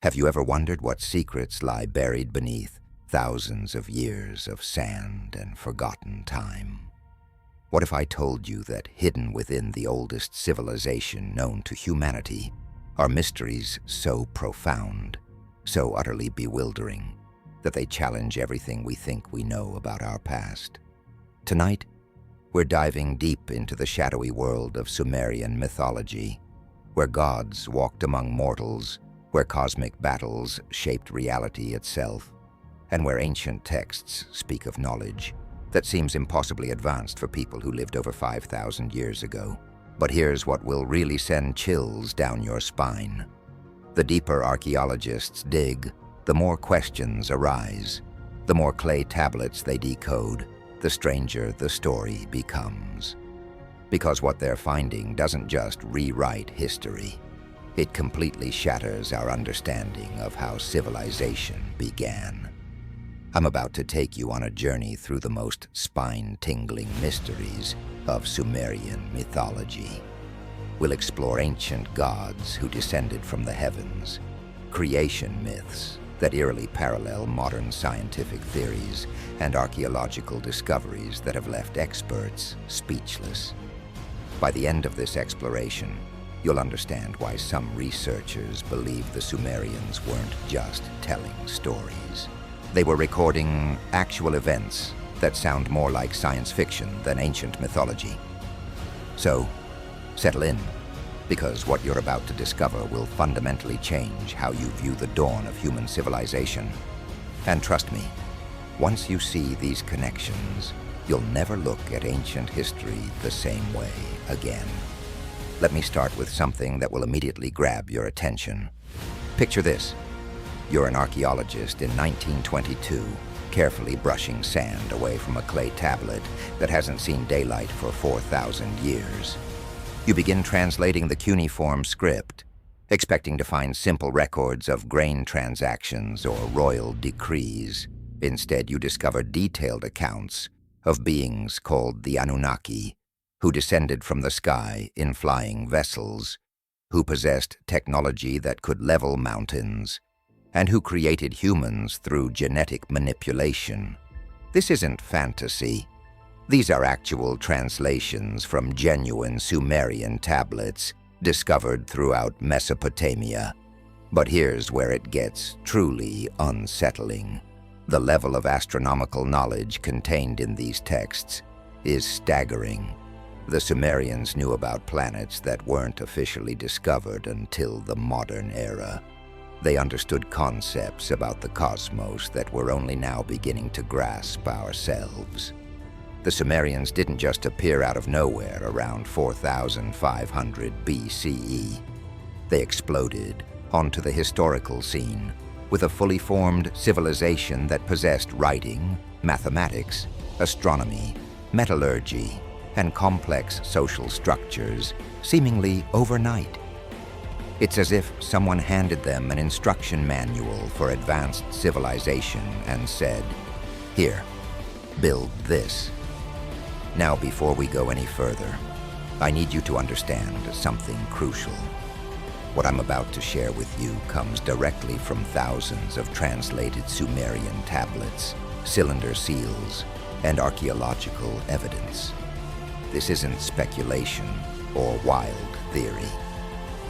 Have you ever wondered what secrets lie buried beneath thousands of years of sand and forgotten time? What if I told you that hidden within the oldest civilization known to humanity are mysteries so profound, so utterly bewildering, that they challenge everything we think we know about our past? Tonight, we're diving deep into the shadowy world of Sumerian mythology, where gods walked among mortals, where cosmic battles shaped reality itself, and where ancient texts speak of knowledge that seems impossibly advanced for people who lived over 5,000 years ago. But here's what will really send chills down your spine. The deeper archaeologists dig, the more questions arise. The more clay tablets they decode, the stranger the story becomes. Because what they're finding doesn't just rewrite history. It completely shatters our understanding of how civilization began. I'm about to take you on a journey through the most spine-tingling mysteries of Sumerian mythology. We'll explore ancient gods who descended from the heavens, creation myths that eerily parallel modern scientific theories, and archaeological discoveries that have left experts speechless. By the end of this exploration, you'll understand why some researchers believe the Sumerians weren't just telling stories. They were recording actual events that sound more like science fiction than ancient mythology. So, settle in, because what you're about to discover will fundamentally change how you view the dawn of human civilization. And trust me, once you see these connections, you'll never look at ancient history the same way again. Let me start with something that will immediately grab your attention. Picture this. You're an archaeologist in 1922, carefully brushing sand away from a clay tablet that hasn't seen daylight for 4,000 years. You begin translating the cuneiform script, expecting to find simple records of grain transactions or royal decrees. Instead, you discover detailed accounts of beings called the Anunnaki, who descended from the sky in flying vessels, who possessed technology that could level mountains, and who created humans through genetic manipulation. This isn't fantasy. These are actual translations from genuine Sumerian tablets discovered throughout Mesopotamia. But here's where it gets truly unsettling. The level of astronomical knowledge contained in these texts is staggering. The Sumerians knew about planets that weren't officially discovered until the modern era. They understood concepts about the cosmos that we're only now beginning to grasp ourselves. The Sumerians didn't just appear out of nowhere around 4,500 BCE. They exploded onto the historical scene with a fully formed civilization that possessed writing, mathematics, astronomy, metallurgy, and complex social structures, seemingly overnight. It's as if someone handed them an instruction manual for advanced civilization and said, "Here, build this." Now, before we go any further, I need you to understand something crucial. What I'm about to share with you comes directly from thousands of translated Sumerian tablets, cylinder seals, and archaeological evidence. This isn't speculation or wild theory.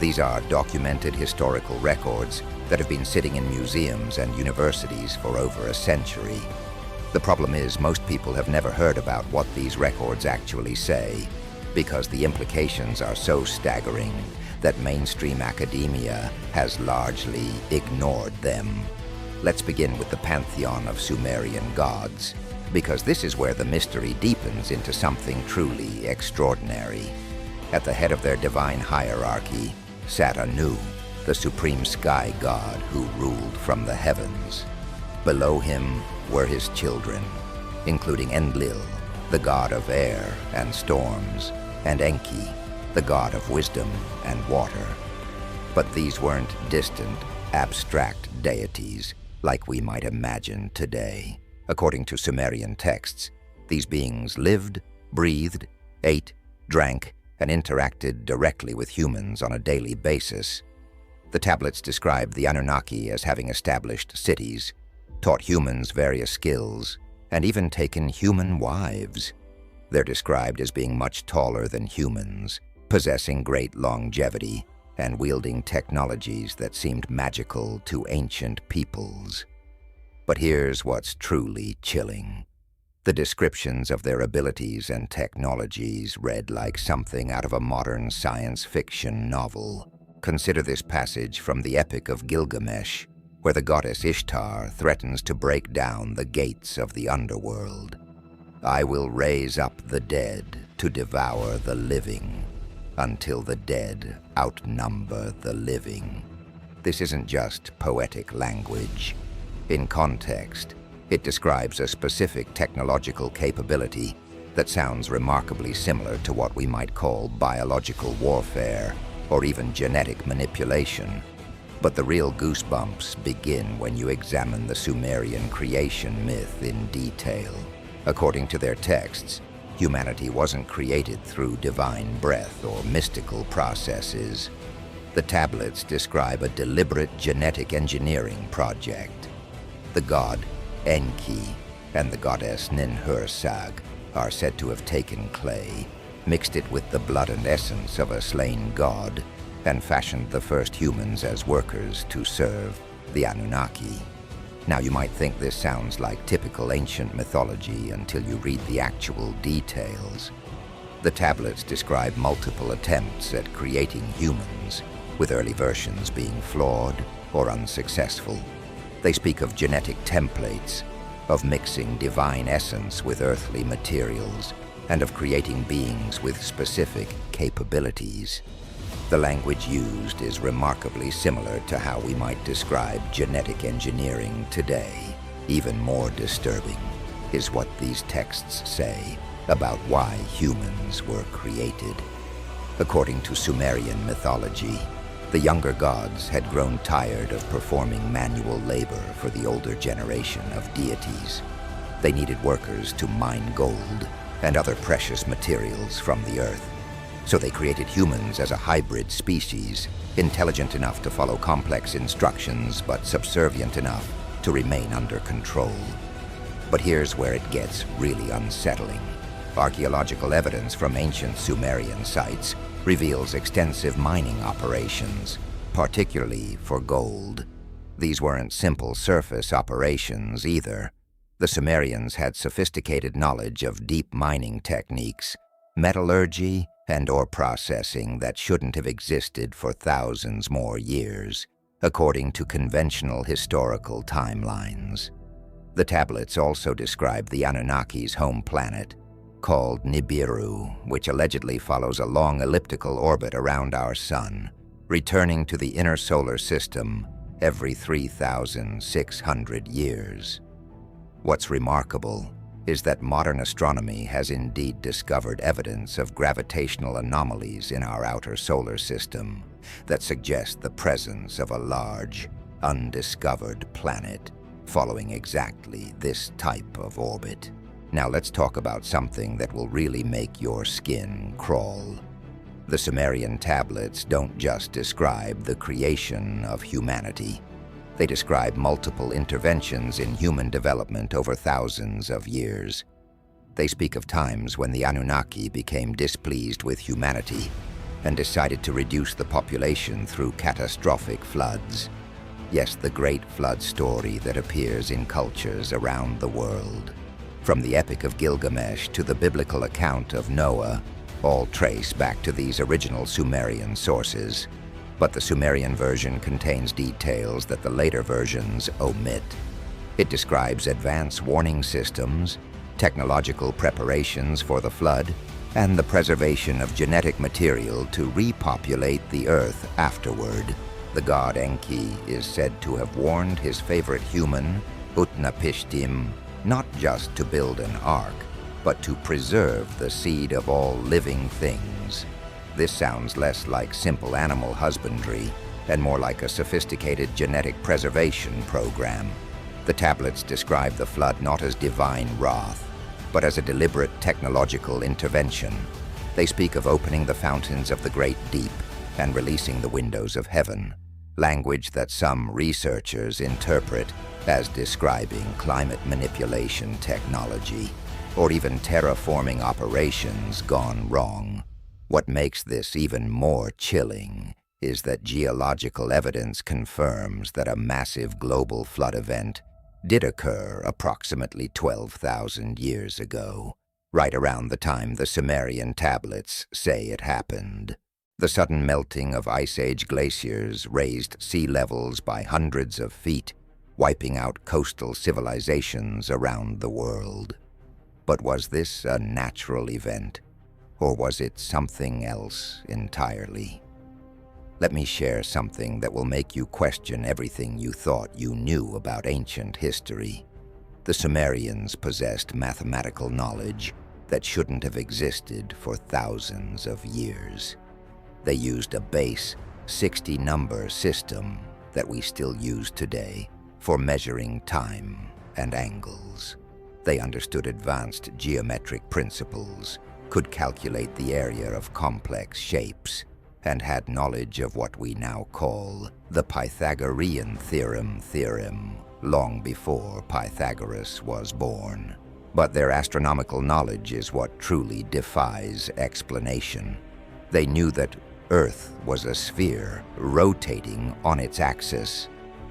These are documented historical records that have been sitting in museums and universities for over a century. The problem is, most people have never heard about what these records actually say, because the implications are so staggering that mainstream academia has largely ignored them. Let's begin with the pantheon of Sumerian gods, because this is where the mystery deepens into something truly extraordinary. At the head of their divine hierarchy sat Anu, the supreme sky god who ruled from the heavens. Below him were his children, including Enlil, the god of air and storms, and Enki, the god of wisdom and water. But these weren't distant, abstract deities like we might imagine today. According to Sumerian texts, these beings lived, breathed, ate, drank, and interacted directly with humans on a daily basis. The tablets describe the Anunnaki as having established cities, taught humans various skills, and even taken human wives. They're described as being much taller than humans, possessing great longevity, and wielding technologies that seemed magical to ancient peoples. But here's what's truly chilling. The descriptions of their abilities and technologies read like something out of a modern science fiction novel. Consider this passage from the Epic of Gilgamesh, where the goddess Ishtar threatens to break down the gates of the underworld. "I will raise up the dead to devour the living, until the dead outnumber the living." This isn't just poetic language. In context, it describes a specific technological capability that sounds remarkably similar to what we might call biological warfare or even genetic manipulation. But the real goosebumps begin when you examine the Sumerian creation myth in detail. According to their texts, humanity wasn't created through divine breath or mystical processes. The tablets describe a deliberate genetic engineering project. The god Enki and the goddess Ninhursag are said to have taken clay, mixed it with the blood and essence of a slain god, and fashioned the first humans as workers to serve the Anunnaki. Now, you might think this sounds like typical ancient mythology until you read the actual details. The tablets describe multiple attempts at creating humans, with early versions being flawed or unsuccessful. They speak of genetic templates, of mixing divine essence with earthly materials, and of creating beings with specific capabilities. The language used is remarkably similar to how we might describe genetic engineering today. Even more disturbing is what these texts say about why humans were created. According to Sumerian mythology, the younger gods had grown tired of performing manual labor for the older generation of deities. They needed workers to mine gold and other precious materials from the earth. So they created humans as a hybrid species, intelligent enough to follow complex instructions, but subservient enough to remain under control. But here's where it gets really unsettling. Archaeological evidence from ancient Sumerian sites reveals extensive mining operations, particularly for gold. These weren't simple surface operations either. The Sumerians had sophisticated knowledge of deep mining techniques, metallurgy, and ore processing that shouldn't have existed for thousands more years, according to conventional historical timelines. The tablets also describe the Anunnaki's home planet, called Nibiru, which allegedly follows a long elliptical orbit around our sun, returning to the inner solar system every 3,600 years. What's remarkable is that modern astronomy has indeed discovered evidence of gravitational anomalies in our outer solar system that suggest the presence of a large, undiscovered planet following exactly this type of orbit. Now let's talk about something that will really make your skin crawl. The Sumerian tablets don't just describe the creation of humanity. They describe multiple interventions in human development over thousands of years. They speak of times when the Anunnaki became displeased with humanity and decided to reduce the population through catastrophic floods. Yes, the great flood story that appears in cultures around the world. From the Epic of Gilgamesh to the biblical account of Noah, all trace back to these original Sumerian sources. But the Sumerian version contains details that the later versions omit. It describes advanced warning systems, technological preparations for the flood, and the preservation of genetic material to repopulate the earth afterward. The god Enki is said to have warned his favorite human, Utnapishtim, not just to build an ark, but to preserve the seed of all living things. This sounds less like simple animal husbandry and more like a sophisticated genetic preservation program. The tablets describe the flood not as divine wrath, but as a deliberate technological intervention. They speak of opening the fountains of the great deep and releasing the windows of heaven. language that some researchers interpret as describing climate manipulation technology or even terraforming operations gone wrong. What makes this even more chilling is that geological evidence confirms that a massive global flood event did occur approximately 12,000 years ago, right around the time the Sumerian tablets say it happened. The sudden melting of Ice Age glaciers raised sea levels by hundreds of feet, wiping out coastal civilizations around the world. But was this a natural event, or was it something else entirely? Let me share something that will make you question everything you thought you knew about ancient history. The Sumerians possessed mathematical knowledge that shouldn't have existed for thousands of years. They used a base 60-number system that we still use today for measuring time and angles. They understood advanced geometric principles, could calculate the area of complex shapes, and had knowledge of what we now call the Pythagorean theorem long before Pythagoras was born. But their astronomical knowledge is what truly defies explanation. They knew that Earth was a sphere rotating on its axis.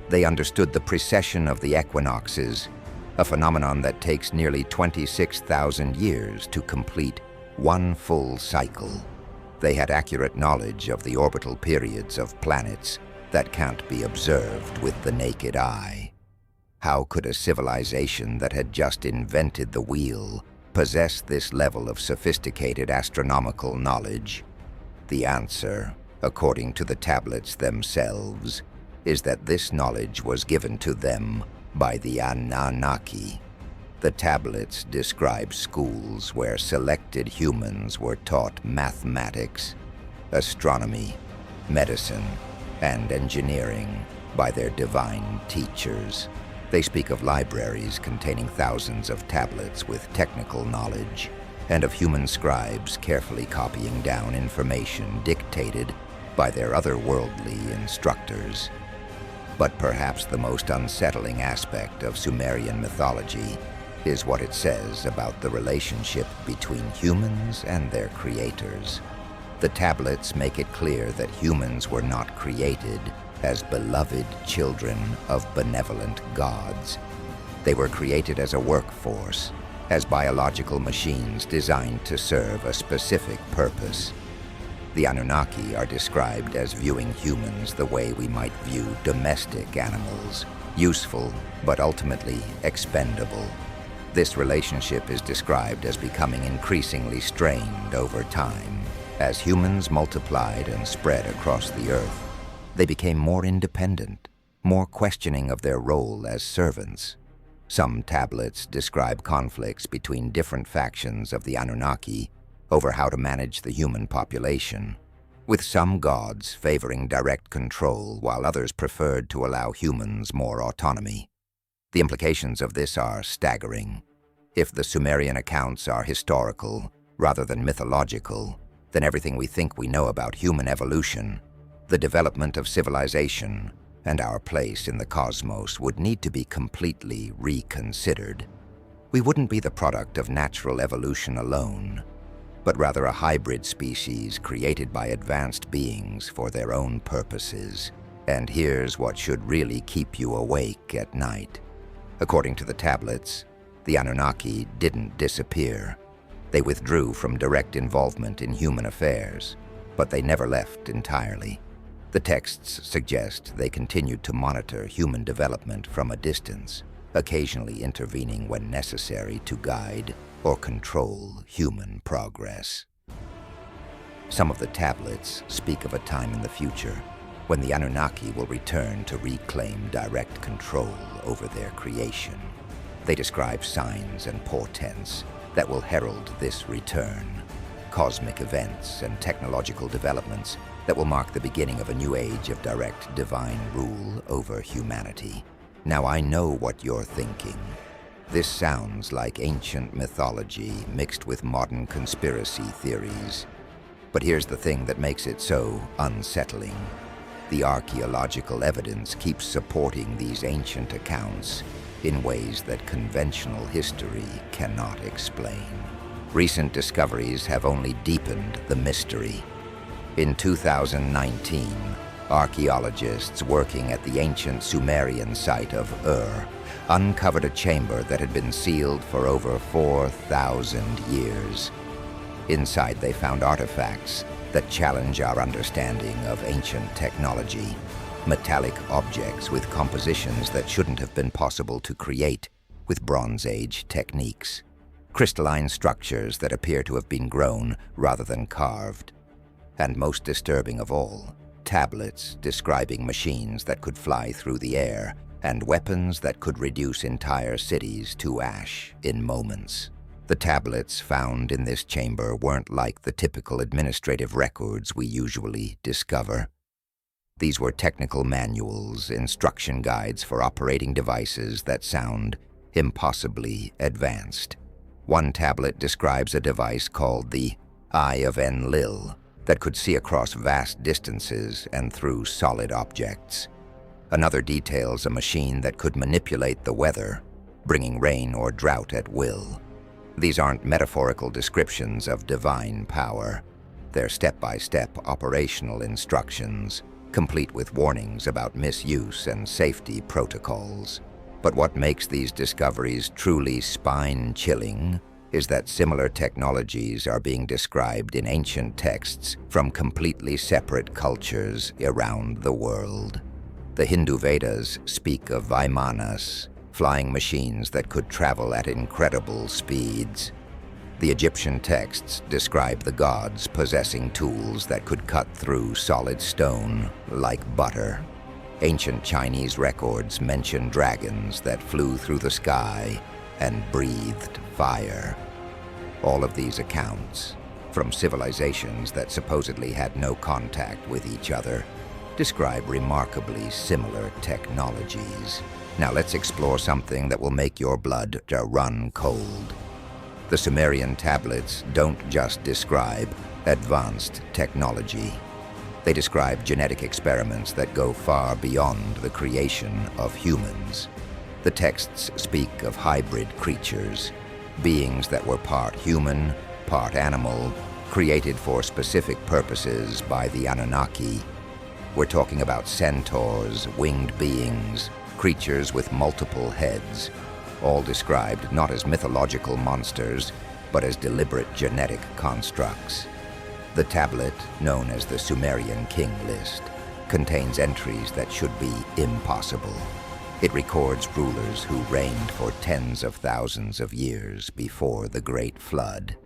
They understood the precession of the equinoxes, a phenomenon that takes nearly 26,000 years to complete one full cycle. They had accurate knowledge of the orbital periods of planets that can't be observed with the naked eye. How could a civilization that had just invented the wheel possess this level of sophisticated astronomical knowledge? The answer, according to the tablets themselves, is that this knowledge was given to them by the Anunnaki. The tablets describe schools where selected humans were taught mathematics, astronomy, medicine, and engineering by their divine teachers. They speak of libraries containing thousands of tablets with technical knowledge, and of human scribes carefully copying down information dictated by their otherworldly instructors. But perhaps the most unsettling aspect of Sumerian mythology is what it says about the relationship between humans and their creators. The tablets make it clear that humans were not created as beloved children of benevolent gods. They were created as a workforce, as biological machines designed to serve a specific purpose. The Anunnaki are described as viewing humans the way we might view domestic animals, useful but ultimately expendable. This relationship is described as becoming increasingly strained over time. As humans multiplied and spread across the earth, they became more independent, more questioning of their role as servants. Some tablets describe conflicts between different factions of the Anunnaki over how to manage the human population, with some gods favoring direct control while others preferred to allow humans more autonomy. The implications of this are staggering. If the Sumerian accounts are historical rather than mythological, then everything we think we know about human evolution, the development of civilization, and our place in the cosmos would need to be completely reconsidered. We wouldn't be the product of natural evolution alone, but rather a hybrid species created by advanced beings for their own purposes. And here's what should really keep you awake at night. According to the tablets, the Anunnaki didn't disappear. They withdrew from direct involvement in human affairs, but they never left entirely. The texts suggest they continued to monitor human development from a distance, occasionally intervening when necessary to guide or control human progress. Some of the tablets speak of a time in the future when the Anunnaki will return to reclaim direct control over their creation. They describe signs and portents that will herald this return, cosmic events and technological developments that will mark the beginning of a new age of direct divine rule over humanity. Now I know what you're thinking. This sounds like ancient mythology mixed with modern conspiracy theories. But here's the thing that makes it so unsettling. the archaeological evidence keeps supporting these ancient accounts in ways that conventional history cannot explain. Recent discoveries have only deepened the mystery. In 2019, archaeologists working at the ancient Sumerian site of Ur uncovered a chamber that had been sealed for over 4,000 years. Inside, they found artifacts that challenge our understanding of ancient technology, metallic objects with compositions that shouldn't have been possible to create with Bronze Age techniques, crystalline structures that appear to have been grown rather than carved, and most disturbing of all, tablets describing machines that could fly through the air and weapons that could reduce entire cities to ash in moments. The tablets found in this chamber weren't like the typical administrative records we usually discover. These were technical manuals, instruction guides for operating devices that sound impossibly advanced. One tablet describes a device called the Eye of Enlil that could see across vast distances and through solid objects. Another details a machine that could manipulate the weather, bringing rain or drought at will. These aren't metaphorical descriptions of divine power. They're step-by-step operational instructions, complete with warnings about misuse and safety protocols. But what makes these discoveries truly spine-chilling is that similar technologies are being described in ancient texts from completely separate cultures around the world. The Hindu Vedas speak of Vimanas, flying machines that could travel at incredible speeds. The Egyptian texts describe the gods possessing tools that could cut through solid stone like butter. Ancient Chinese records mention dragons that flew through the sky and breathed fire. All of these accounts, from civilizations that supposedly had no contact with each other, describe remarkably similar technologies. Now let's explore something that will make your blood run cold. The Sumerian tablets don't just describe advanced technology. They describe genetic experiments that go far beyond the creation of humans. The texts speak of hybrid creatures, beings that were part human, part animal, created for specific purposes by the Anunnaki. We're talking about centaurs, winged beings, creatures with multiple heads, all described not as mythological monsters, but as deliberate genetic constructs. The tablet, known as the Sumerian King List, contains entries that should be impossible. It records rulers who reigned for tens of thousands of years before the Great Flood,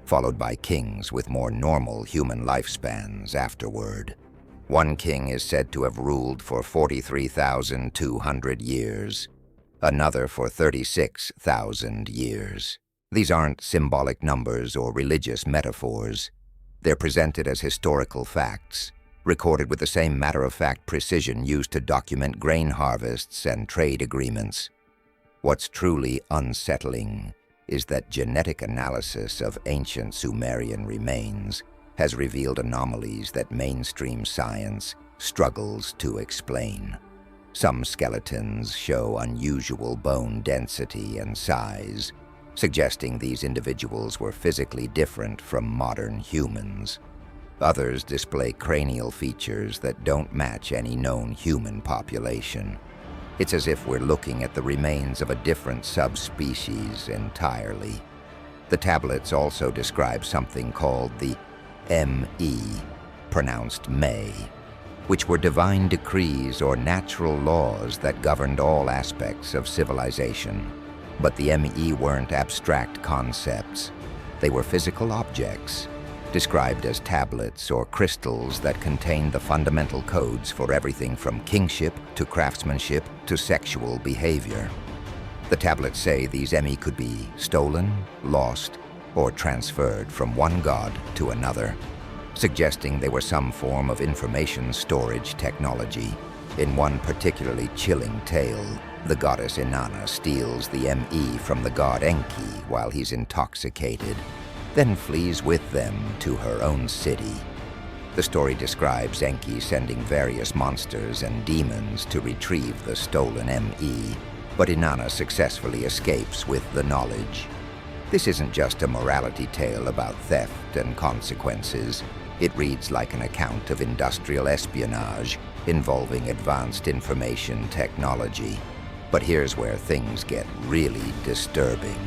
followed by kings with more normal human lifespans afterward. One king is said to have ruled for 43,200 years, another for 36,000 years. These aren't symbolic numbers or religious metaphors. They're presented as historical facts, recorded with the same matter-of-fact precision used to document grain harvests and trade agreements. What's truly unsettling is that genetic analysis of ancient Sumerian remains has revealed anomalies that mainstream science struggles to explain. Some skeletons show unusual bone density and size, suggesting these individuals were physically different from modern humans. Others display cranial features that don't match any known human population. It's as if we're looking at the remains of a different subspecies entirely. The tablets also describe something called the M.E., pronounced May, which were divine decrees or natural laws that governed all aspects of civilization. But the M.E. weren't abstract concepts. They were physical objects, described as tablets or crystals that contained the fundamental codes for everything from kingship to craftsmanship to sexual behavior. The tablets say these M.E. could be stolen, lost, or transferred from one god to another, suggesting they were some form of information storage technology. In one particularly chilling tale, the goddess Inanna steals the M.E. from the god Enki while he's intoxicated, then flees with them to her own city. The story describes Enki sending various monsters and demons to retrieve the stolen ME, but Inanna successfully escapes with the knowledge. This isn't just a morality tale about theft and consequences. It reads like an account of industrial espionage involving advanced information technology. But here's where things get really disturbing.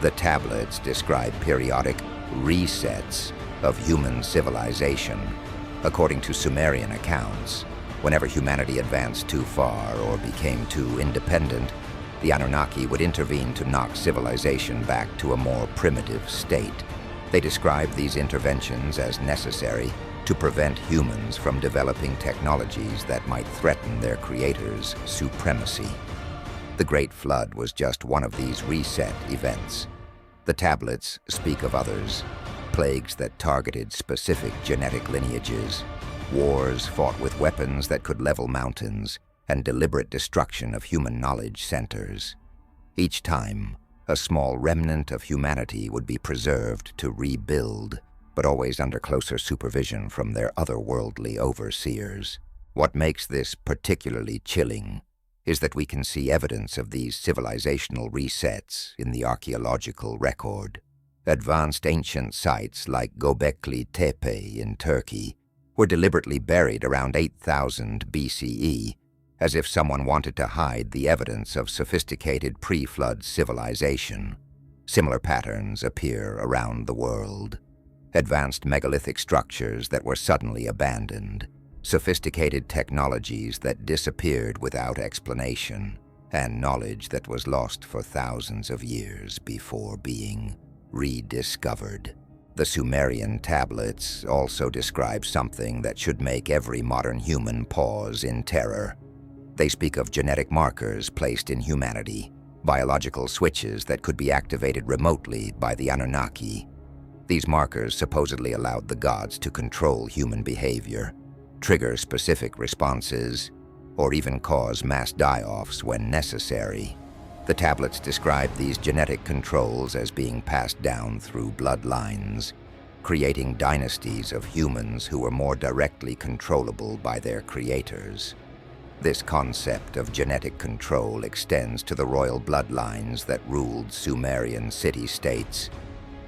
The tablets describe periodic resets of human civilization. According to Sumerian accounts, whenever humanity advanced too far or became too independent, the Anunnaki would intervene to knock civilization back to a more primitive state. They describe these interventions as necessary to prevent humans from developing technologies that might threaten their creators' supremacy. The Great Flood was just one of these reset events. The tablets speak of others, plagues that targeted specific genetic lineages, wars fought with weapons that could level mountains, and deliberate destruction of human knowledge centers. Each time, a small remnant of humanity would be preserved to rebuild, but always under closer supervision from their otherworldly overseers. What makes this particularly chilling is that we can see evidence of these civilizational resets in the archaeological record. Advanced ancient sites like Göbekli Tepe in Turkey were deliberately buried around 8000 BCE, as if someone wanted to hide the evidence of sophisticated pre-flood civilization. Similar patterns appear around the world. Advanced megalithic structures that were suddenly abandoned, sophisticated technologies that disappeared without explanation, and knowledge that was lost for thousands of years before being rediscovered. The Sumerian tablets also describe something that should make every modern human pause in terror. They speak of genetic markers placed in humanity, biological switches that could be activated remotely by the Anunnaki. These markers supposedly allowed the gods to control human behavior, trigger specific responses, or even cause mass die-offs when necessary. The tablets describe these genetic controls as being passed down through bloodlines, creating dynasties of humans who were more directly controllable by their creators. This concept of genetic control extends to the royal bloodlines that ruled Sumerian city-states.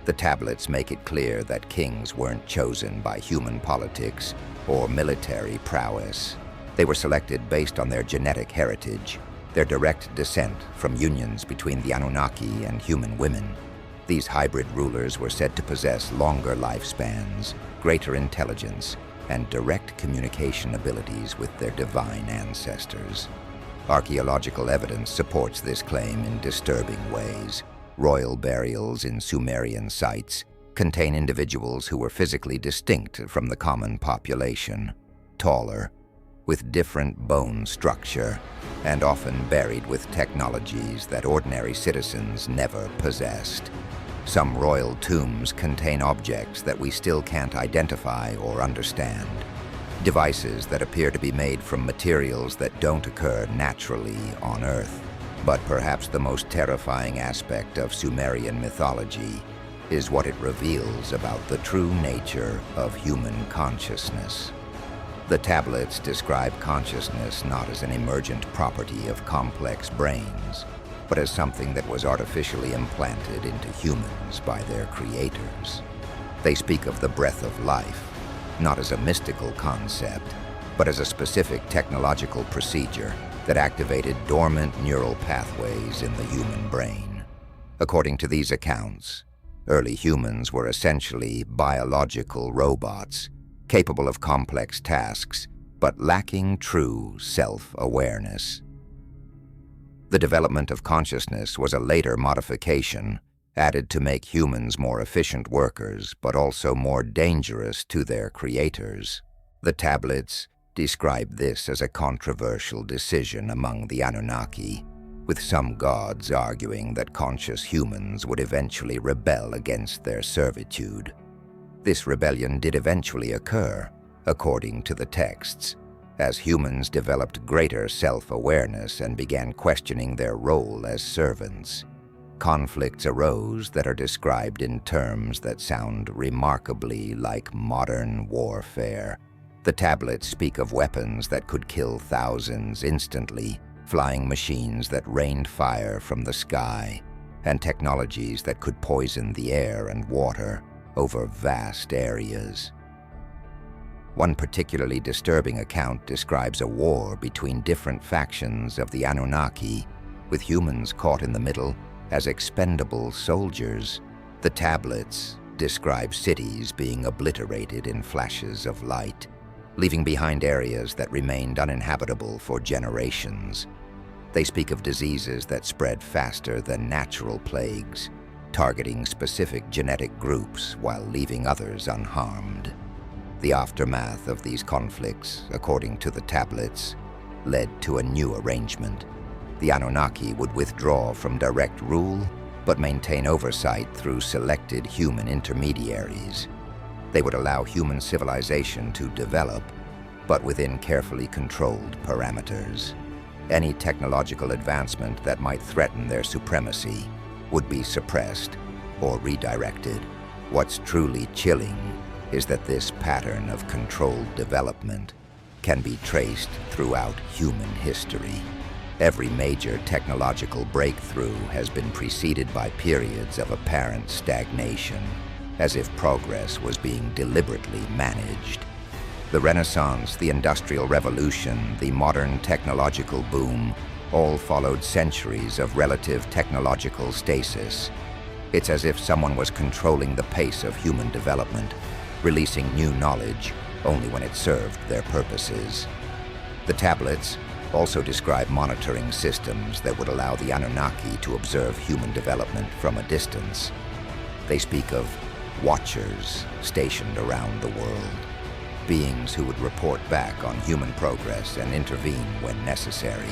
The tablets make it clear that kings weren't chosen by human politics or military prowess. They were selected based on their genetic heritage, their direct descent from unions between the Anunnaki and human women. These hybrid rulers were said to possess longer lifespans, greater intelligence, and direct communication abilities with their divine ancestors. Archaeological evidence supports this claim in disturbing ways. Royal burials in Sumerian sites contain individuals who were physically distinct from the common population, taller, with different bone structure, and often buried with technologies that ordinary citizens never possessed. Some royal tombs contain objects that we still can't identify or understand, devices that appear to be made from materials that don't occur naturally on Earth. But perhaps the most terrifying aspect of Sumerian mythology is what it reveals about the true nature of human consciousness. The tablets describe consciousness not as an emergent property of complex brains, but as something that was artificially implanted into humans by their creators. They speak of the breath of life, not as a mystical concept, but as a specific technological procedure that activated dormant neural pathways in the human brain. According to these accounts, early humans were essentially biological robots, capable of complex tasks, but lacking true self-awareness. The development of consciousness was a later modification, added to make humans more efficient workers, but also more dangerous to their creators. The tablets describe this as a controversial decision among the Anunnaki, with some gods arguing that conscious humans would eventually rebel against their servitude. This rebellion did eventually occur, according to the texts, as humans developed greater self-awareness and began questioning their role as servants. conflicts arose that are described in terms that sound remarkably like modern warfare. The tablets speak of weapons that could kill thousands instantly, flying machines that rained fire from the sky, and technologies that could poison the air and water over vast areas. One particularly disturbing account describes a war between different factions of the Anunnaki, with humans caught in the middle as expendable soldiers. The tablets describe cities being obliterated in flashes of light, leaving behind areas that remained uninhabitable for generations. They speak of diseases that spread faster than natural plagues, targeting specific genetic groups while leaving others unharmed. The aftermath of these conflicts, according to the tablets, led to a new arrangement. The Anunnaki would withdraw from direct rule, but maintain oversight through selected human intermediaries. They would allow human civilization to develop, but within carefully controlled parameters. Any technological advancement that might threaten their supremacy would be suppressed or redirected. What's truly chilling is that this pattern of controlled development can be traced throughout human history. Every major technological breakthrough has been preceded by periods of apparent stagnation, as if progress was being deliberately managed. The Renaissance, the Industrial Revolution, the modern technological boom all followed centuries of relative technological stasis. It's as if someone was controlling the pace of human development, releasing new knowledge only when it served their purposes. The tablets also describe monitoring systems that would allow the Anunnaki to observe human development from a distance. They speak of watchers stationed around the world, beings who would report back on human progress and intervene when necessary.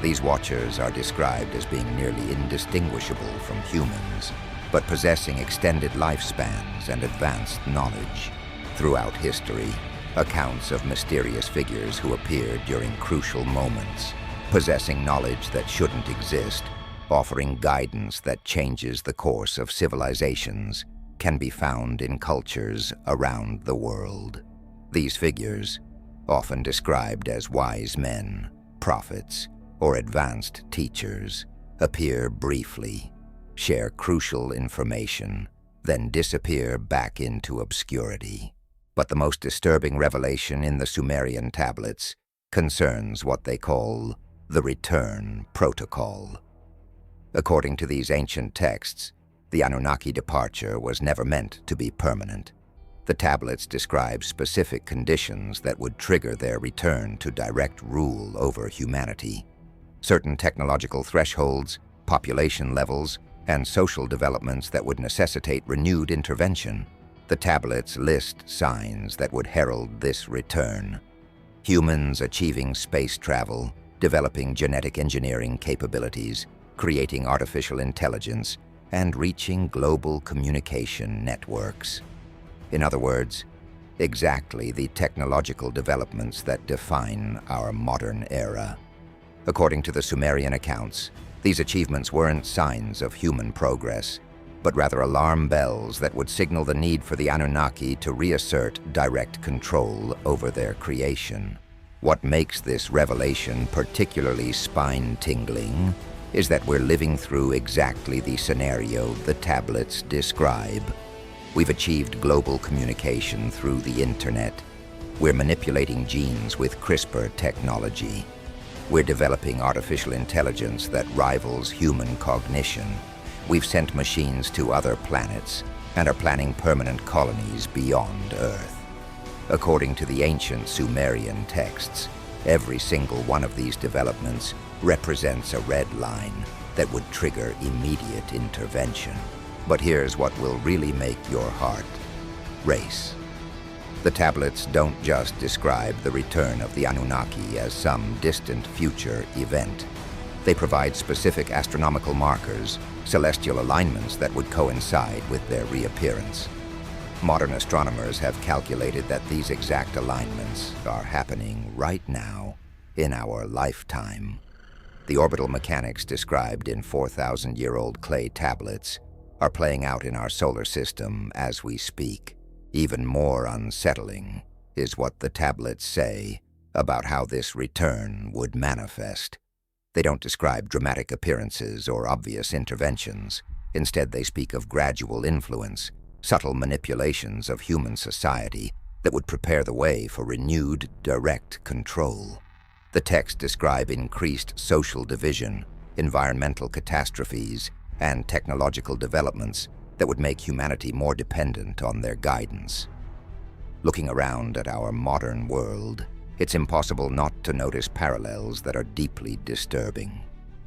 These watchers are described as being nearly indistinguishable from humans, but possessing extended lifespans and advanced knowledge. Throughout history, accounts of mysterious figures who appeared during crucial moments, possessing knowledge that shouldn't exist, offering guidance that changes the course of civilizations, can be found in cultures around the world. These figures, often described as wise men, prophets, or advanced teachers, appear briefly, share crucial information, then disappear back into obscurity. But the most disturbing revelation in the Sumerian tablets concerns what they call the Return Protocol. According to these ancient texts, the Anunnaki departure was never meant to be permanent. The tablets describe specific conditions that would trigger their return to direct rule over humanity. Certain technological thresholds, population levels, and social developments that would necessitate renewed intervention. The tablets list signs that would herald this return. Humans achieving space travel, developing genetic engineering capabilities, creating artificial intelligence, and reaching global communication networks. In other words, exactly the technological developments that define our modern era. According to the Sumerian accounts, these achievements weren't signs of human progress, but rather alarm bells that would signal the need for the Anunnaki to reassert direct control over their creation. What makes this revelation particularly spine-tingling is that we're living through exactly the scenario the tablets describe. We've achieved global communication through the internet. We're manipulating genes with CRISPR technology. We're developing artificial intelligence that rivals human cognition. We've sent machines to other planets and are planning permanent colonies beyond Earth. According to the ancient Sumerian texts, every single one of these developments represents a red line that would trigger immediate intervention. But here's what will really make your heart race. The tablets don't just describe the return of the Anunnaki as some distant future event. They provide specific astronomical markers, celestial alignments that would coincide with their reappearance. Modern astronomers have calculated that these exact alignments are happening right now in our lifetime. The orbital mechanics described in 4,000-year-old clay tablets are playing out in our solar system as we speak. Even more unsettling is what the tablets say about how this return would manifest. They don't describe dramatic appearances or obvious interventions. Instead, they speak of gradual influence, subtle manipulations of human society that would prepare the way for renewed, direct control. The texts describe increased social division, environmental catastrophes, and technological developments that would make humanity more dependent on their guidance. Looking around at our modern world, it's impossible not to notice parallels that are deeply disturbing.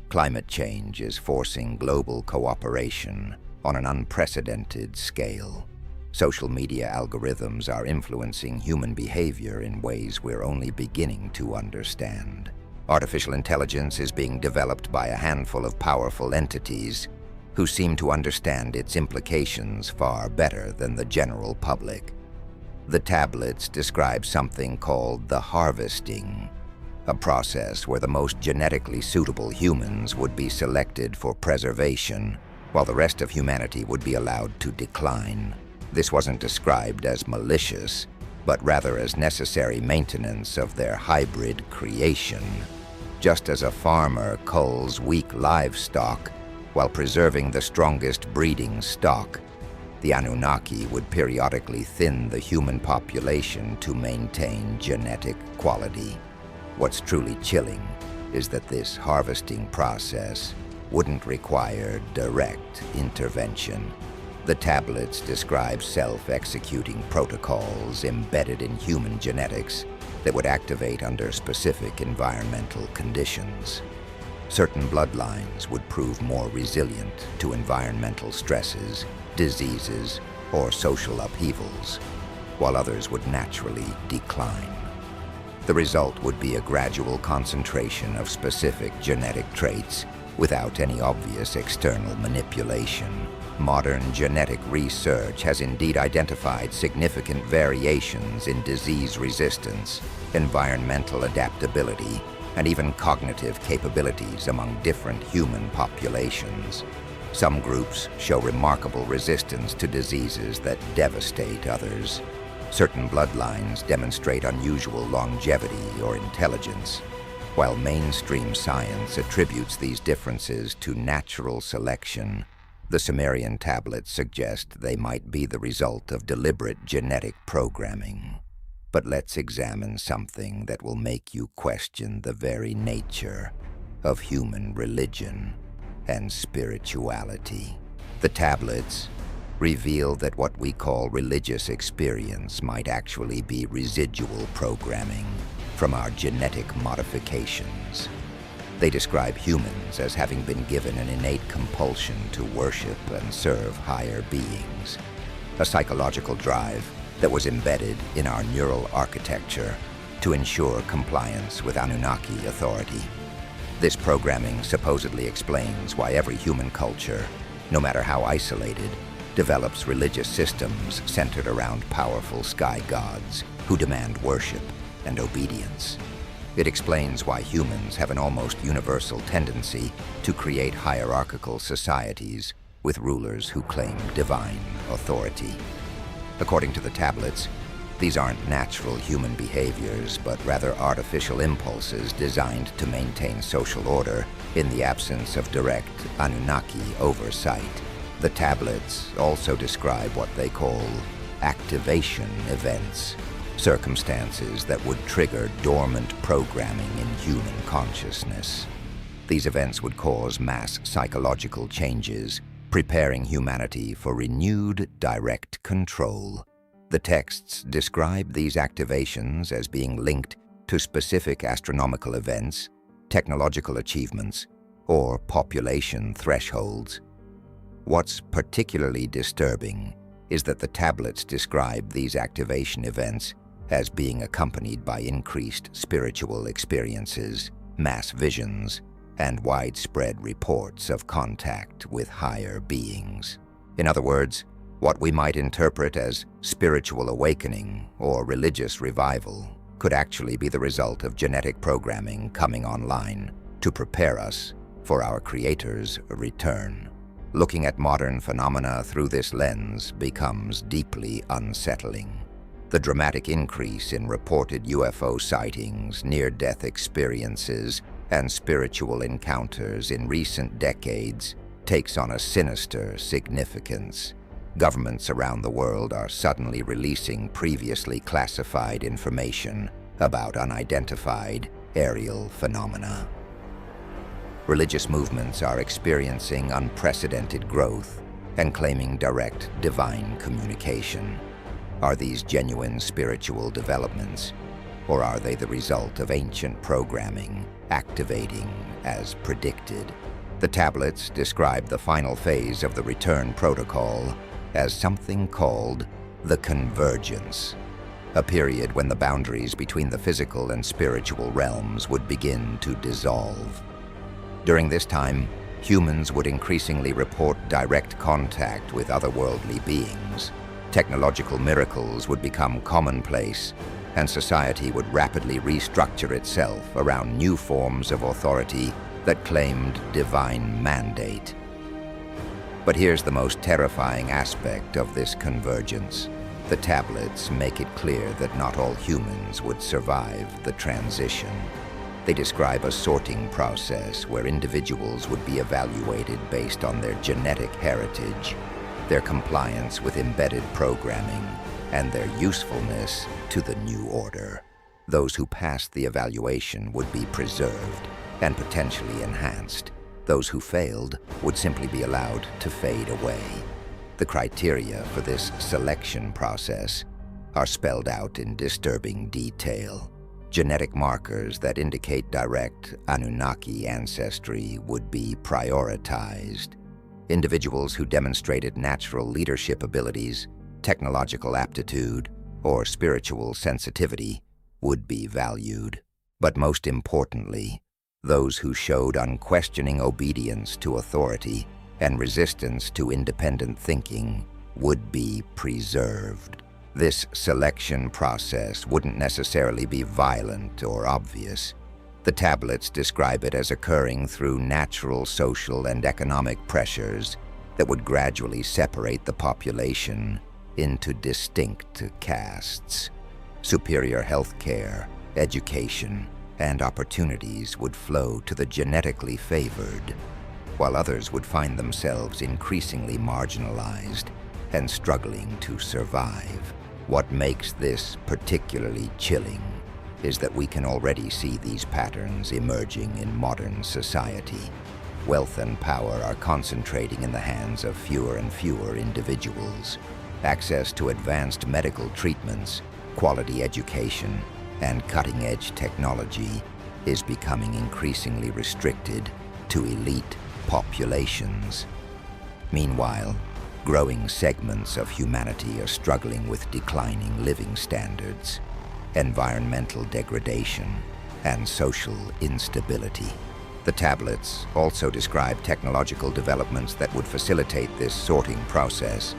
Climate change is forcing global cooperation on an unprecedented scale. Social media algorithms are influencing human behavior in ways we're only beginning to understand. Artificial intelligence is being developed by a handful of powerful entities who seem to understand its implications far better than the general public. The tablets describe something called the harvesting, a process where the most genetically suitable humans would be selected for preservation, while the rest of humanity would be allowed to decline. This wasn't described as malicious, but rather as necessary maintenance of their hybrid creation. Just as a farmer culls weak livestock while preserving the strongest breeding stock, the Anunnaki would periodically thin the human population to maintain genetic quality. What's truly chilling is that this harvesting process wouldn't require direct intervention. The tablets describe self-executing protocols embedded in human genetics that would activate under specific environmental conditions. Certain bloodlines would prove more resilient to environmental stresses, diseases, or social upheavals, while others would naturally decline. The result would be a gradual concentration of specific genetic traits without any obvious external manipulation. Modern genetic research has indeed identified significant variations in disease resistance, environmental adaptability, and even cognitive capabilities among different human populations. Some groups show remarkable resistance to diseases that devastate others. Certain bloodlines demonstrate unusual longevity or intelligence, while mainstream science attributes these differences to natural selection. The Sumerian tablets suggest they might be the result of deliberate genetic programming. But let's examine something that will make you question the very nature of human religion and spirituality. The tablets reveal that what we call religious experience might actually be residual programming from our genetic modifications. They describe humans as having been given an innate compulsion to worship and serve higher beings, a psychological drive that was embedded in our neural architecture to ensure compliance with Anunnaki authority. This programming supposedly explains why every human culture, no matter how isolated, develops religious systems centered around powerful sky gods who demand worship and obedience. It explains why humans have an almost universal tendency to create hierarchical societies with rulers who claim divine authority. According to the tablets, these aren't natural human behaviors, but rather artificial impulses designed to maintain social order in the absence of direct Anunnaki oversight. The tablets also describe what they call activation events, circumstances that would trigger dormant programming in human consciousness. These events would cause mass psychological changes, preparing humanity for renewed direct control. The texts describe these activations as being linked to specific astronomical events, technological achievements, or population thresholds. What's particularly disturbing is that the tablets describe these activation events as being accompanied by increased spiritual experiences, mass visions, and widespread reports of contact with higher beings. In other words, what we might interpret as spiritual awakening or religious revival could actually be the result of genetic programming coming online to prepare us for our Creator's return. Looking at modern phenomena through this lens becomes deeply unsettling. The dramatic increase in reported UFO sightings, near-death experiences, and spiritual encounters in recent decades takes on a sinister significance. Governments around the world are suddenly releasing previously classified information about unidentified aerial phenomena. Religious movements are experiencing unprecedented growth and claiming direct divine communication. Are these genuine spiritual developments, or are they the result of ancient programming activating as predicted? The tablets describe the final phase of the return protocol as something called the convergence, a period when the boundaries between the physical and spiritual realms would begin to dissolve. During this time, humans would increasingly report direct contact with otherworldly beings. Technological miracles would become commonplace, and society would rapidly restructure itself around new forms of authority that claimed divine mandate. But here's the most terrifying aspect of this convergence. The tablets make it clear that not all humans would survive the transition. They describe a sorting process where individuals would be evaluated based on their genetic heritage, their compliance with embedded programming, and their usefulness to the new order. Those who passed the evaluation would be preserved and potentially enhanced. Those who failed would simply be allowed to fade away. The criteria for this selection process are spelled out in disturbing detail. Genetic markers that indicate direct Anunnaki ancestry would be prioritized. Individuals who demonstrated natural leadership abilities, technological aptitude, or spiritual sensitivity would be valued. But most importantly, those who showed unquestioning obedience to authority and resistance to independent thinking would be preserved. This selection process wouldn't necessarily be violent or obvious. The tablets describe it as occurring through natural social and economic pressures that would gradually separate the population into distinct castes. Superior health care, education, and opportunities would flow to the genetically favored, while others would find themselves increasingly marginalized and struggling to survive. What makes this particularly chilling is that we can already see these patterns emerging in modern society. Wealth and power are concentrating in the hands of fewer and fewer individuals. Access to advanced medical treatments, quality education, and cutting-edge technology is becoming increasingly restricted to elite populations. Meanwhile, growing segments of humanity are struggling with declining living standards, environmental degradation, and social instability. The tablets also describe technological developments that would facilitate this sorting process.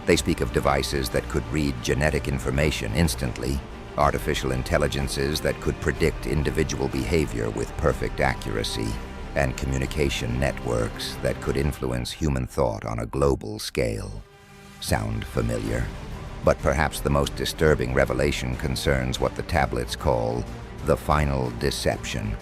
They speak of devices that could read genetic information instantly, artificial intelligences that could predict individual behavior with perfect accuracy, and communication networks that could influence human thought on a global scale. Sound familiar? But perhaps the most disturbing revelation concerns what the tablets call the final deception.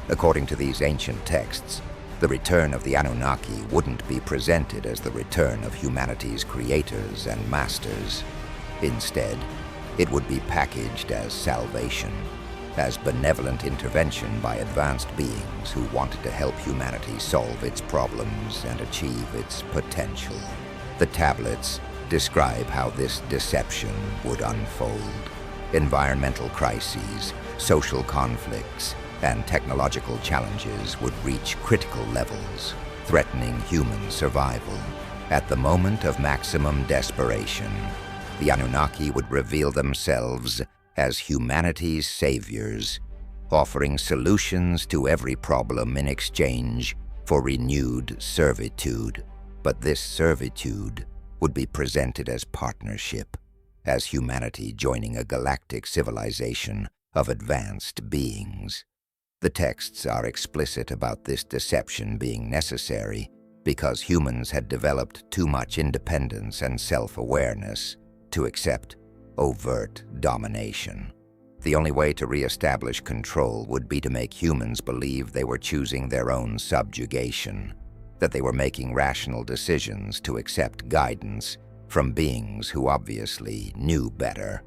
According to these ancient texts, the return of the Anunnaki wouldn't be presented as the return of humanity's creators and masters. Instead, it would be packaged as salvation, as benevolent intervention by advanced beings who wanted to help humanity solve its problems and achieve its potential. The tablets describe how this deception would unfold. Environmental crises, social conflicts, and technological challenges would reach critical levels, threatening human survival. At the moment of maximum desperation, the Anunnaki would reveal themselves as humanity's saviors, offering solutions to every problem in exchange for renewed servitude. But this servitude would be presented as partnership, as humanity joining a galactic civilization of advanced beings. The texts are explicit about this deception being necessary because humans had developed too much independence and self-awareness to accept overt domination. The only way to re-establish control would be to make humans believe they were choosing their own subjugation, that they were making rational decisions to accept guidance from beings who obviously knew better.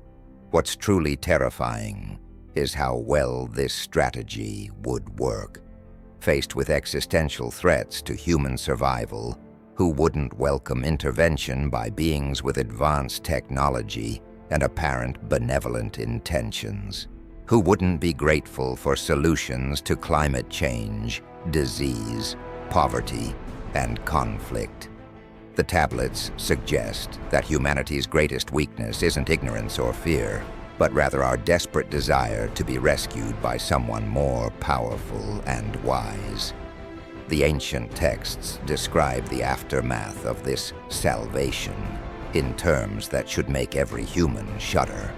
What's truly terrifying is how well this strategy would work. Faced with existential threats to human survival, who wouldn't welcome intervention by beings with advanced technology and apparent benevolent intentions? Who wouldn't be grateful for solutions to climate change, disease, poverty, and conflict? The tablets suggest that humanity's greatest weakness isn't ignorance or fear, but rather our desperate desire to be rescued by someone more powerful and wise. The ancient texts describe the aftermath of this salvation in terms that should make every human shudder.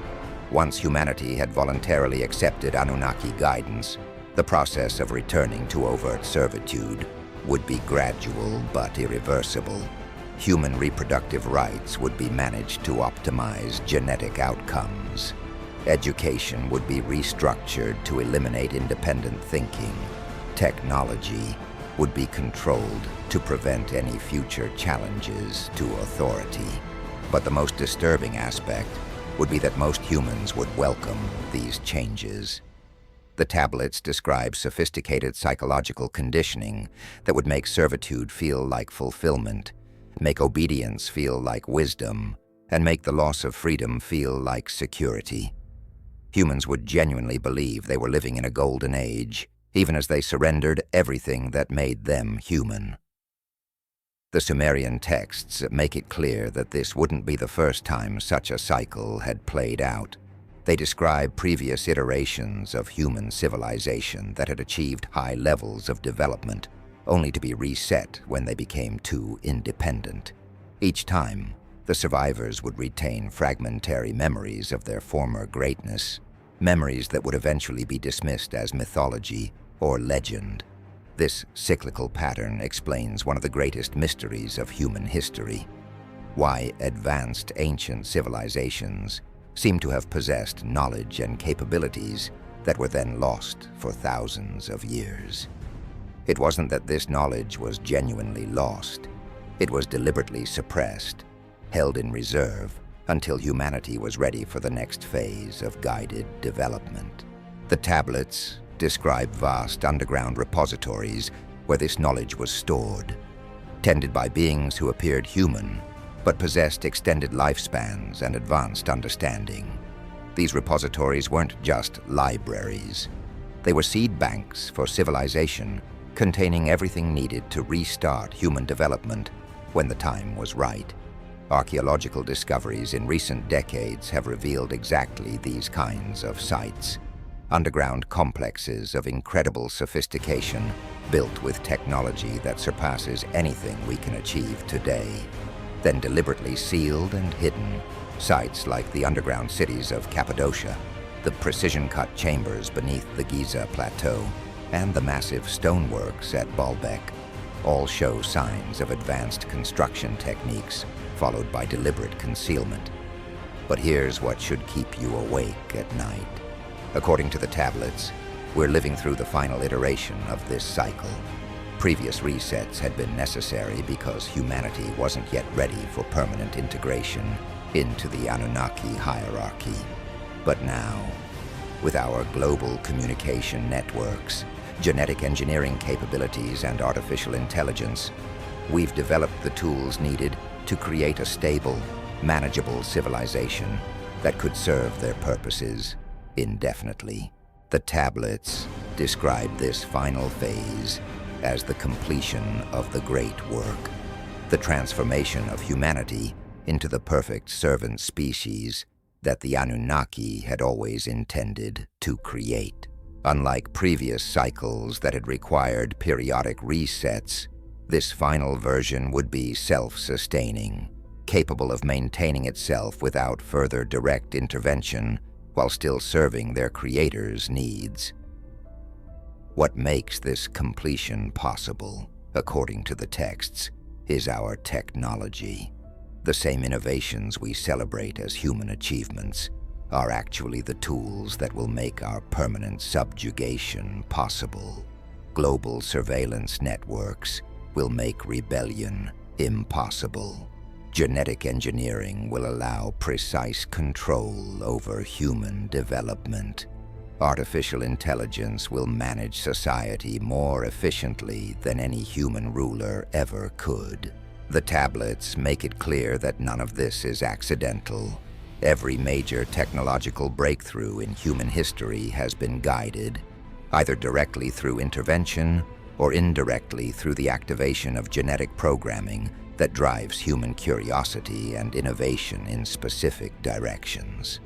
Once humanity had voluntarily accepted Anunnaki guidance, the process of returning to overt servitude would be gradual but irreversible. Human reproductive rights would be managed to optimize genetic outcomes. Education would be restructured to eliminate independent thinking. Technology would be controlled to prevent any future challenges to authority. But the most disturbing aspect would be that most humans would welcome these changes. The tablets describe sophisticated psychological conditioning that would make servitude feel like fulfillment, make obedience feel like wisdom, and make the loss of freedom feel like security. Humans would genuinely believe they were living in a golden age, even as they surrendered everything that made them human. The Sumerian texts make it clear that this wouldn't be the first time such a cycle had played out. They describe previous iterations of human civilization that had achieved high levels of development, only to be reset when they became too independent. Each time, the survivors would retain fragmentary memories of their former greatness, memories that would eventually be dismissed as mythology or legend. This cyclical pattern explains one of the greatest mysteries of human history: why advanced ancient civilizations seem to have possessed knowledge and capabilities that were then lost for thousands of years. It wasn't that this knowledge was genuinely lost. It was deliberately suppressed, held in reserve, until humanity was ready for the next phase of guided development. The tablets describe vast underground repositories where this knowledge was stored, tended by beings who appeared human, but possessed extended lifespans and advanced understanding. These repositories weren't just libraries. They were seed banks for civilization, containing everything needed to restart human development when the time was right. Archaeological discoveries in recent decades have revealed exactly these kinds of sites: underground complexes of incredible sophistication, built with technology that surpasses anything we can achieve today, then deliberately sealed and hidden. Sites like the underground cities of Cappadocia, the precision-cut chambers beneath the Giza Plateau, and the massive stoneworks at Baalbek all show signs of advanced construction techniques followed by deliberate concealment. But here's what should keep you awake at night. According to the tablets, we're living through the final iteration of this cycle. Previous resets had been necessary because humanity wasn't yet ready for permanent integration into the Anunnaki hierarchy. But now, with our global communication networks, genetic engineering capabilities, and artificial intelligence, we've developed the tools needed to create a stable, manageable civilization that could serve their purposes indefinitely. The tablets describe this final phase as the completion of the great work, the transformation of humanity into the perfect servant species that the Anunnaki had always intended to create. Unlike previous cycles that had required periodic resets, this final version would be self-sustaining, capable of maintaining itself without further direct intervention while still serving their creators' needs. What makes this completion possible, according to the texts, is our technology. The same innovations we celebrate as human achievements are actually the tools that will make our permanent subjugation possible. Global surveillance networks will make rebellion impossible. Genetic engineering will allow precise control over human development. Artificial intelligence will manage society more efficiently than any human ruler ever could. The tablets make it clear that none of this is accidental. Every major technological breakthrough in human history has been guided, either directly through intervention or indirectly through the activation of genetic programming that drives human curiosity and innovation in specific directions.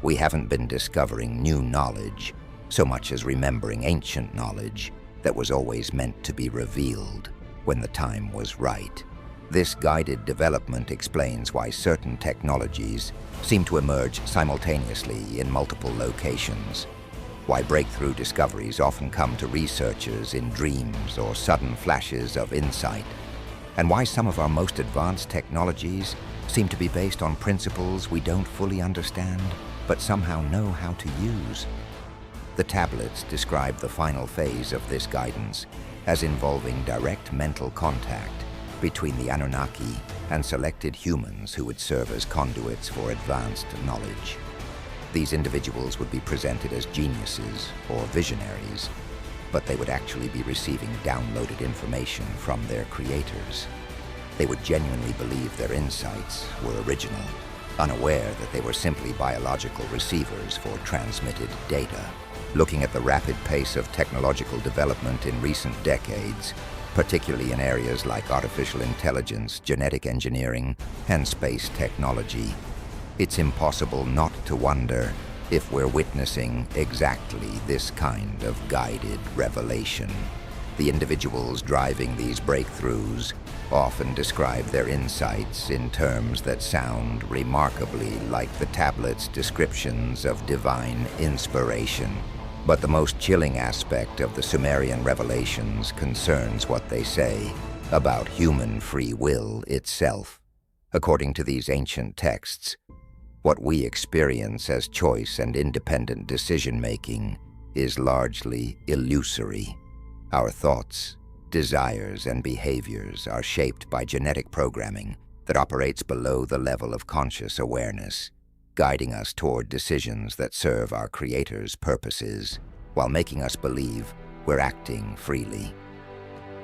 We haven't been discovering new knowledge so much as remembering ancient knowledge that was always meant to be revealed when the time was right. This guided development explains why certain technologies seem to emerge simultaneously in multiple locations, why breakthrough discoveries often come to researchers in dreams or sudden flashes of insight, and why some of our most advanced technologies seem to be based on principles we don't fully understand, but somehow know how to use. The tablets describe the final phase of this guidance as involving direct mental contact between the Anunnaki and selected humans who would serve as conduits for advanced knowledge. These individuals would be presented as geniuses or visionaries, but they would actually be receiving downloaded information from their creators. They would genuinely believe their insights were original, unaware that they were simply biological receivers for transmitted data. Looking at the rapid pace of technological development in recent decades, particularly in areas like artificial intelligence, genetic engineering, and space technology, it's impossible not to wonder if we're witnessing exactly this kind of guided revelation. The individuals driving these breakthroughs often describe their insights in terms that sound remarkably like the tablet's descriptions of divine inspiration. But the most chilling aspect of the Sumerian revelations concerns what they say about human free will itself. According to these ancient texts, what we experience as choice and independent decision-making is largely illusory. Our thoughts, desires, and behaviors are shaped by genetic programming that operates below the level of conscious awareness, guiding us toward decisions that serve our Creator's purposes, while making us believe we're acting freely.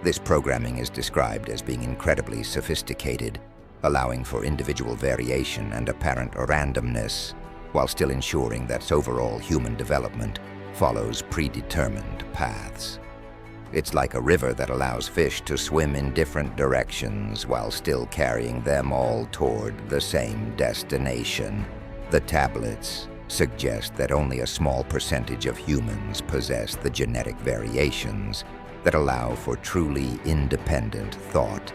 This programming is described as being incredibly sophisticated, allowing for individual variation and apparent randomness, while still ensuring that overall human development follows predetermined paths. It's like a river that allows fish to swim in different directions while still carrying them all toward the same destination. The tablets suggest that only a small percentage of humans possess the genetic variations that allow for truly independent thought.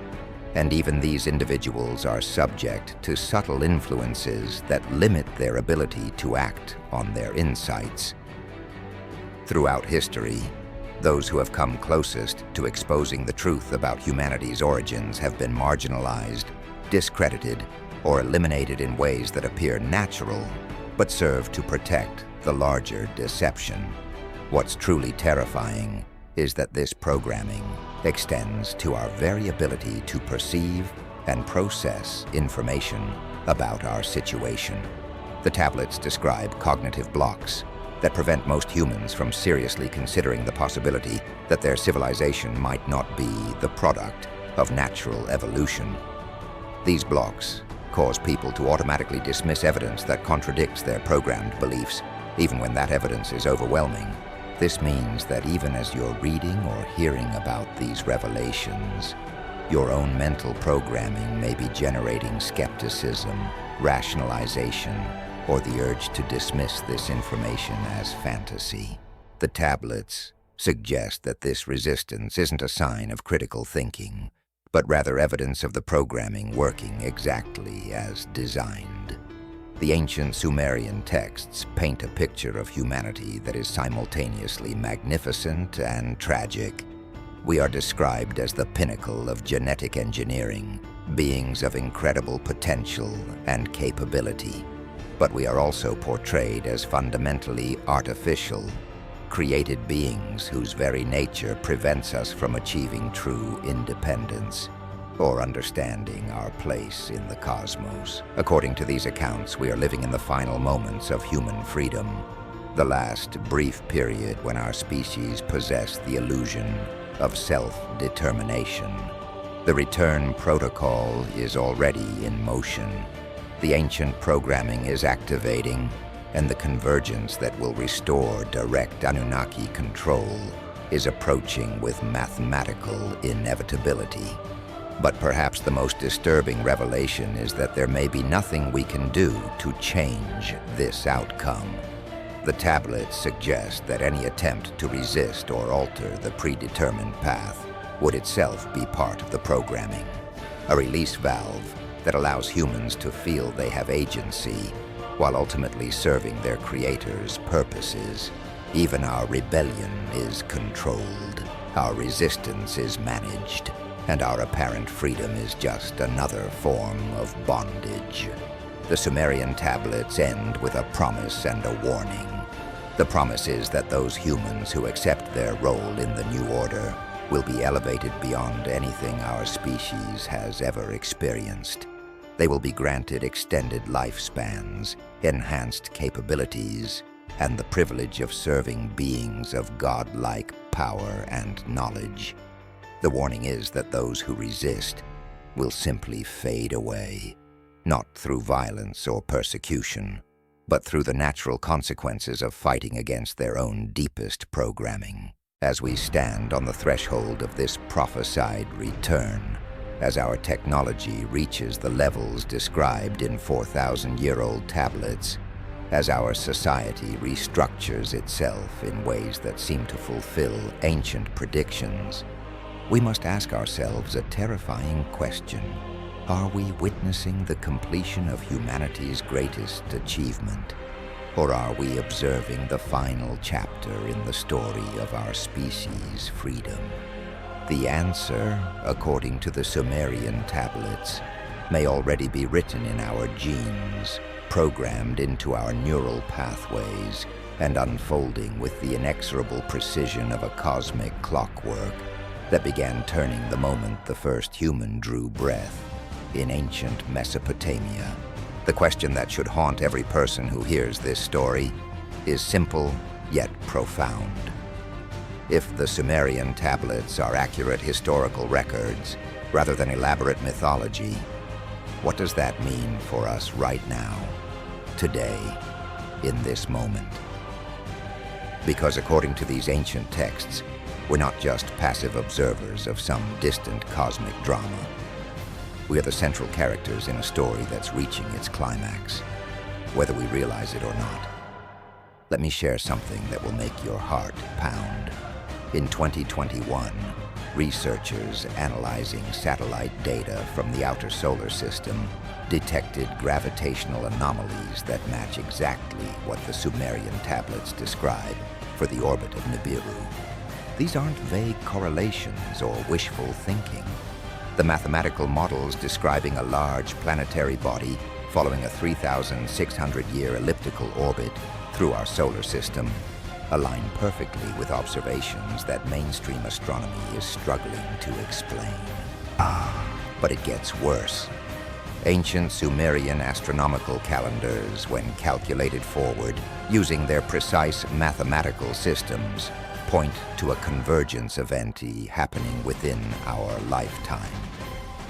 And even these individuals are subject to subtle influences that limit their ability to act on their insights. Throughout history, those who have come closest to exposing the truth about humanity's origins have been marginalized, discredited, or eliminated in ways that appear natural, but serve to protect the larger deception. What's truly terrifying is that this programming extends to our very ability to perceive and process information about our situation. The tablets describe cognitive blocks that prevent most humans from seriously considering the possibility that their civilization might not be the product of natural evolution. These blocks cause people to automatically dismiss evidence that contradicts their programmed beliefs, even when that evidence is overwhelming. This means that even as you're reading or hearing about these revelations, your own mental programming may be generating skepticism, rationalization, or the urge to dismiss this information as fantasy. The tablets suggest that this resistance isn't a sign of critical thinking, but rather evidence of the programming working exactly as designed. The ancient Sumerian texts paint a picture of humanity that is simultaneously magnificent and tragic. We are described as the pinnacle of genetic engineering, beings of incredible potential and capability. But we are also portrayed as fundamentally artificial, created beings whose very nature prevents us from achieving true independence or understanding our place in the cosmos. According to these accounts, we are living in the final moments of human freedom, the last brief period when our species possessed the illusion of self-determination. The return protocol is already in motion. The ancient programming is activating, and the convergence that will restore direct Anunnaki control is approaching with mathematical inevitability. But perhaps the most disturbing revelation is that there may be nothing we can do to change this outcome. The tablets suggest that any attempt to resist or alter the predetermined path would itself be part of the programming, a release valve that allows humans to feel they have agency while ultimately serving their creator's purposes. Even our rebellion is controlled, our resistance is managed, and our apparent freedom is just another form of bondage. The Sumerian tablets end with a promise and a warning. The promise is that those humans who accept their role in the new order will be elevated beyond anything our species has ever experienced. They will be granted extended lifespans, enhanced capabilities, and the privilege of serving beings of godlike power and knowledge. The warning is that those who resist will simply fade away, not through violence or persecution, but through the natural consequences of fighting against their own deepest programming. As we stand on the threshold of this prophesied return, as our technology reaches the levels described in 4,000-year-old tablets, as our society restructures itself in ways that seem to fulfill ancient predictions, we must ask ourselves a terrifying question. Are we witnessing the completion of humanity's greatest achievement? Or are we observing the final chapter in the story of our species' freedom? The answer, according to the Sumerian tablets, may already be written in our genes, programmed into our neural pathways, and unfolding with the inexorable precision of a cosmic clockwork that began turning the moment the first human drew breath in ancient Mesopotamia. The question that should haunt every person who hears this story is simple yet profound. If the Sumerian tablets are accurate historical records rather than elaborate mythology, what does that mean for us right now, today, in this moment? Because according to these ancient texts, we're not just passive observers of some distant cosmic drama. We are the central characters in a story that's reaching its climax, whether we realize it or not. Let me share something that will make your heart pound. In 2021, researchers analyzing satellite data from the outer solar system detected gravitational anomalies that match exactly what the Sumerian tablets describe for the orbit of Nibiru. These aren't vague correlations or wishful thinking. The mathematical models describing a large planetary body following a 3,600-year elliptical orbit through our solar system align perfectly with observations that mainstream astronomy is struggling to explain. But it gets worse. Ancient Sumerian astronomical calendars, when calculated forward using their precise mathematical systems, point to a convergence event happening within our lifetime.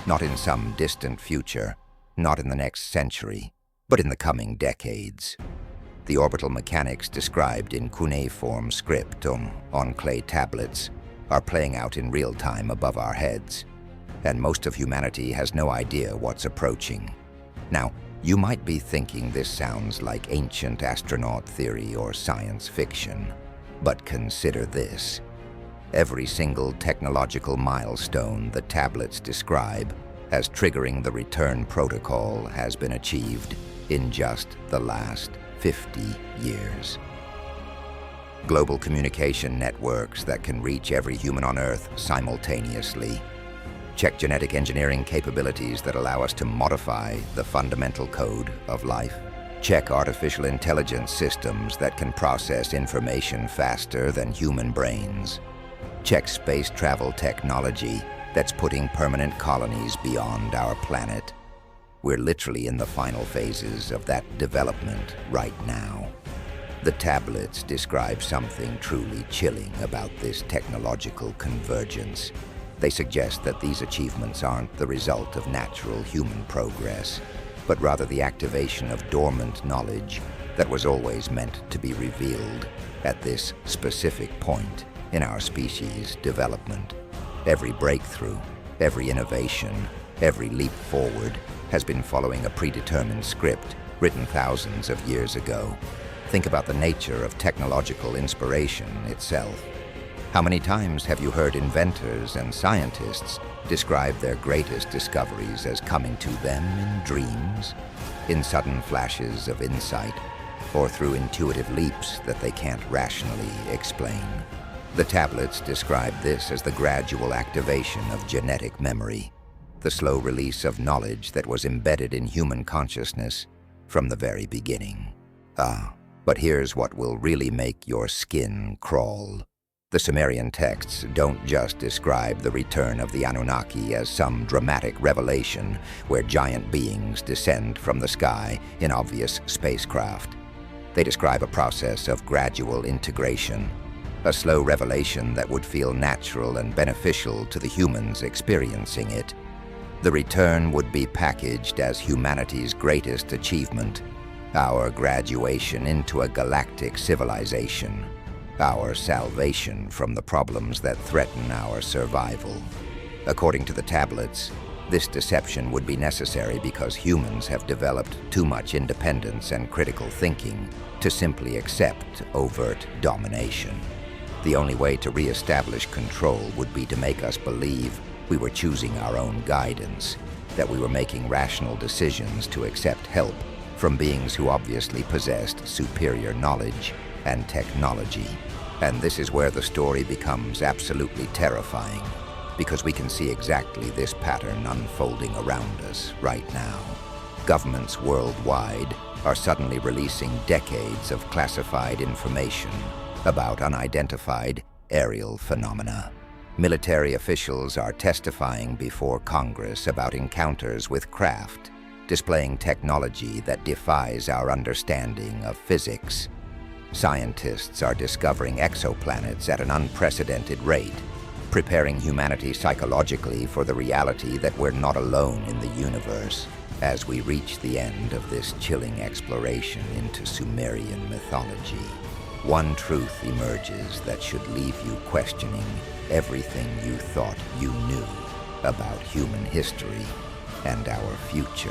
Not in some distant future, not in the next century, but in the coming decades. The orbital mechanics described in cuneiform script on clay tablets are playing out in real time above our heads, and most of humanity has no idea what's approaching. Now, you might be thinking this sounds like ancient astronaut theory or science fiction. But consider this. Every single technological milestone the tablets describe as triggering the return protocol has been achieved in just the last 50 years. Global communication networks that can reach every human on Earth simultaneously. Check genetic engineering capabilities that allow us to modify the fundamental code of life. Check artificial intelligence systems that can process information faster than human brains. Check space travel technology that's putting permanent colonies beyond our planet. We're literally in the final phases of that development right now. The tablets describe something truly chilling about this technological convergence. They suggest that these achievements aren't the result of natural human progress, but rather the activation of dormant knowledge that was always meant to be revealed at this specific point in our species' development. Every breakthrough, every innovation, every leap forward has been following a predetermined script written thousands of years ago. Think about the nature of technological inspiration itself. How many times have you heard inventors and scientists describe their greatest discoveries as coming to them in dreams, in sudden flashes of insight, or through intuitive leaps that they can't rationally explain? The tablets describe this as the gradual activation of genetic memory, the slow release of knowledge that was embedded in human consciousness from the very beginning. But here's what will really make your skin crawl. The Sumerian texts don't just describe the return of the Anunnaki as some dramatic revelation where giant beings descend from the sky in obvious spacecraft. They describe a process of gradual integration, a slow revelation that would feel natural and beneficial to the humans experiencing it. The return would be packaged as humanity's greatest achievement, our graduation into a galactic civilization, our salvation from the problems that threaten our survival. According to the tablets, this deception would be necessary because humans have developed too much independence and critical thinking to simply accept overt domination. The only way to re-establish control would be to make us believe we were choosing our own guidance, that we were making rational decisions to accept help from beings who obviously possessed superior knowledge and technology. And this is where the story becomes absolutely terrifying, because we can see exactly this pattern unfolding around us right now. Governments worldwide are suddenly releasing decades of classified information about unidentified aerial phenomena. Military officials are testifying before Congress about encounters with craft, displaying technology that defies our understanding of physics. Scientists are discovering exoplanets at an unprecedented rate, preparing humanity psychologically for the reality that we're not alone in the universe. As we reach the end of this chilling exploration into Sumerian mythology, one truth emerges that should leave you questioning everything you thought you knew about human history and our future.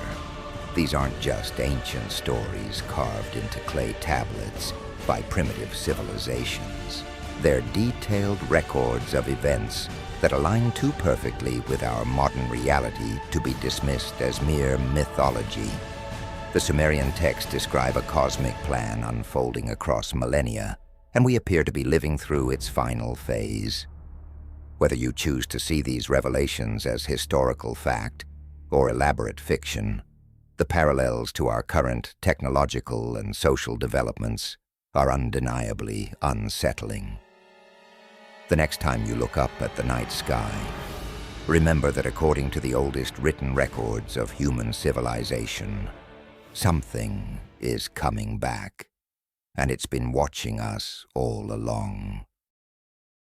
These aren't just ancient stories carved into clay tablets by primitive civilizations. They're detailed records of events that align too perfectly with our modern reality to be dismissed as mere mythology. The Sumerian texts describe a cosmic plan unfolding across millennia, and we appear to be living through its final phase. Whether you choose to see these revelations as historical fact or elaborate fiction, the parallels to our current technological and social developments are undeniably unsettling. The next time you look up at the night sky, remember that according to the oldest written records of human civilization, something is coming back, and it's been watching us all along.